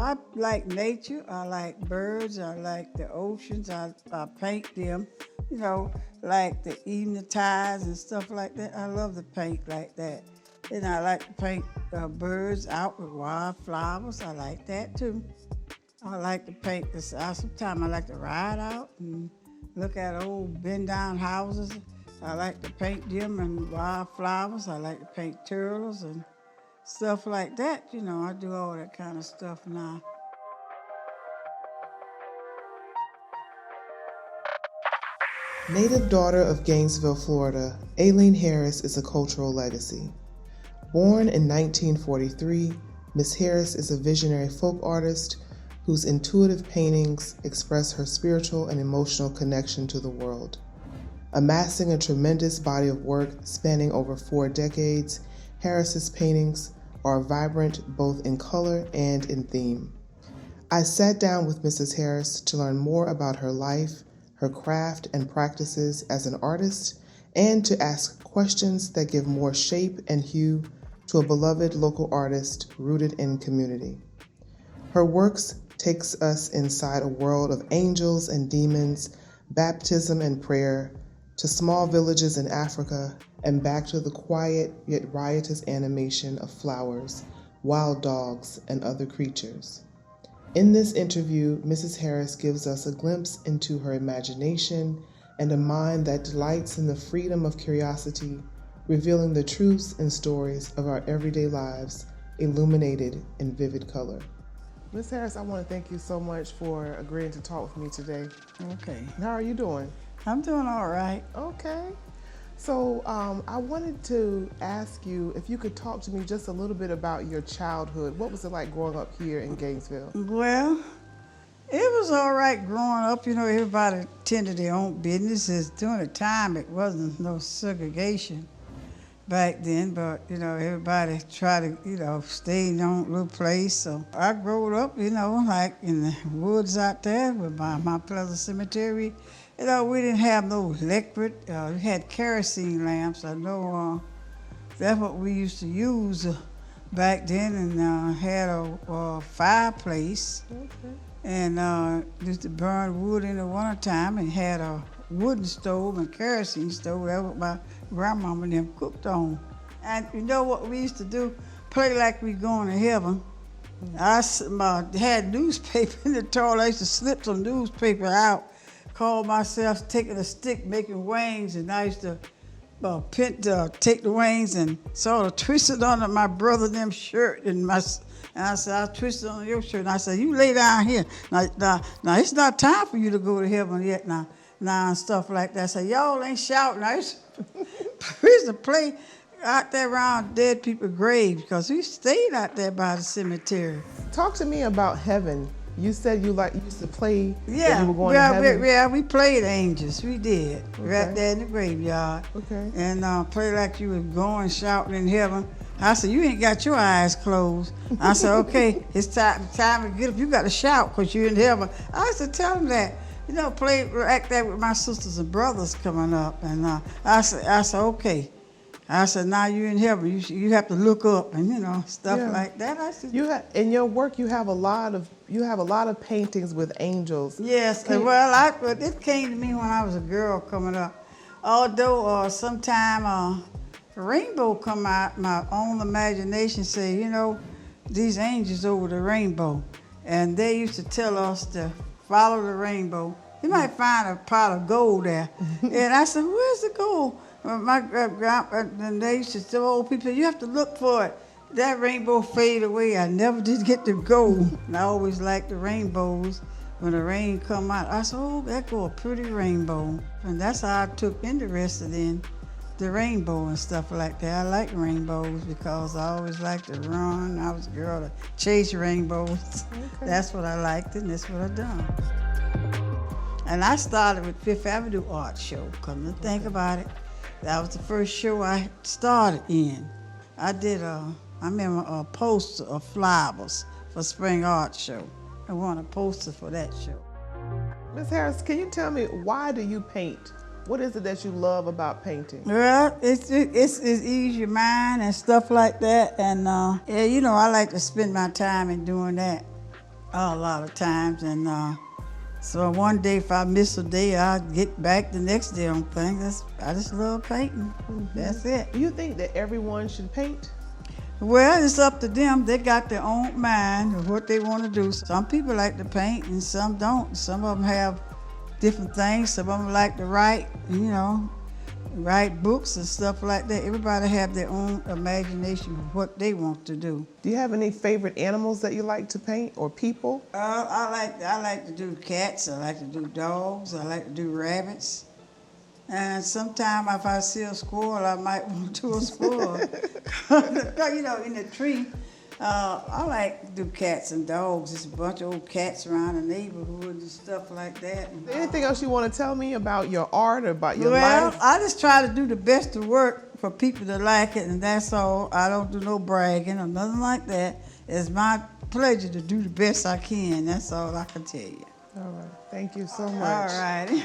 I like nature, I like birds, I like the oceans, I paint them, you know, like the evening tides and stuff like that. I love to paint like that. And I like to paint birds out with wildflowers, I like that too. I like to paint this out. Sometimes I like to ride out and look at old bend down houses. I like to paint them and wildflowers. I like to paint turtles and stuff like that. You know, I do all that kind of stuff now. Native daughter of Gainesville, Florida, Alyne Harris is a cultural legacy. Born in 1943, Miss Harris is a visionary folk artist whose intuitive paintings express her spiritual and emotional connection to the world. Amassing a tremendous body of work spanning over 4 decades, Harris's paintings are vibrant both in color and in theme. I sat down with Mrs. Harris to learn more about her life, her craft and practices as an artist, and to ask questions that give more shape and hue to a beloved local artist rooted in community. Her works takes us inside a world of angels and demons, baptism and prayer, to small villages in Africa, and back to the quiet yet riotous animation of flowers, wild dogs, and other creatures. In this interview, Mrs. Harris gives us a glimpse into her imagination and a mind that delights in the freedom of curiosity, revealing the truths and stories of our everyday lives, illuminated in vivid color. Ms. Harris, I want to thank you so much for agreeing to talk with me today. Okay. How are you doing? I'm doing all right. Okay. So I wanted to ask you if you could talk to me just a little bit about your childhood. What was it like growing up here in Gainesville? Well, it was all right growing up. You know, everybody tended their own businesses. During the time, it wasn't no segregation back then, but, you know, everybody tried to, you know, stay in their own little place. So I grew up, you know, like in the woods out there with my Pleasant Cemetery. You know, we didn't have no electric. We had kerosene lamps. I know that's what we used to use back then, and had a fireplace. Okay. And used to burn wood in the wintertime, and had a wooden stove and kerosene stove. That was my grandmama and them cooked on. And you know what we used to do? Play like we going to heaven. I had newspaper in the toilet. I used to slip some newspaper out, call myself taking a stick, making wings, and I used to take the wings and sort of twist it under my brother and them shirt, and I said, I twisted on your shirt, and I said, you lay down here. Now, it's not time for you to go to heaven yet now, and stuff like that. I said, y'all ain't shouting. I used to play out there around dead people's graves, because we stayed out there by the cemetery. Talk to me about heaven. You said you used to play yeah, when you were going to heaven? Yeah, we played angels. We did. Okay. Right there in the graveyard. Okay. And play like you was going shouting in heaven. I said, you ain't got your eyes closed. I said, okay, it's time to get up. You got to shout because you're in heaven. I used to tell them that. You know, act that with my sisters and brothers coming up. And I said, okay. I said, now you're in heaven. You have to look up and, you know, stuff like that. I said, in your work, you have a lot of paintings with angels. Yes, well, it came to me when I was a girl coming up. Although sometime a rainbow come out, my own imagination say, you know, these angels over the rainbow. And they used to tell us to follow the rainbow. You might find a pot of gold there. And I said, where's the gold? My and they used to tell old people, you have to look for it. That rainbow fade away. I never did get the gold. And I always liked the rainbows. When the rain come out, I said, oh, that go a pretty rainbow. And that's how I took interested in the rainbow and stuff like that. I like rainbows because I always liked to run. I was a girl to chase rainbows. Okay. That's what I liked, and that's what I done. And I started with Fifth Avenue Art Show. Come to think about it, that was the first show I started in. I did I remember a poster of flowers for Spring Art Show. I won a poster for that show. Ms. Harris, can you tell me, why do you paint? What is it that you love about painting? Well, it's ease your mind and stuff like that. And, yeah, you know, I like to spend my time in doing that. a lot of times, and so one day if I miss a day, I get back the next day on things. I just love painting. That's it. Do you think that everyone should paint? Well, it's up to them. They got their own mind of what they want to do. Some people like to paint and some don't. Some of them have different things. Some of them like to write, write books and stuff like that. Everybody have their own imagination of what they want to do. Do you have any favorite animals that you like to paint or people? I like to do cats. I like to do dogs. I like to do rabbits. And sometimes if I see a squirrel, I might want to do a squirrel. In the tree, I like to do cats and dogs. There's a bunch of old cats around the neighborhood and stuff like that. Anything else you want to tell me about your art or about your Well, life? I just try to do the best to work for people that like it, and that's all. I don't do no bragging or nothing like that. It's my pleasure to do the best I can. That's all I can tell you. All right. Thank you so much. All righty.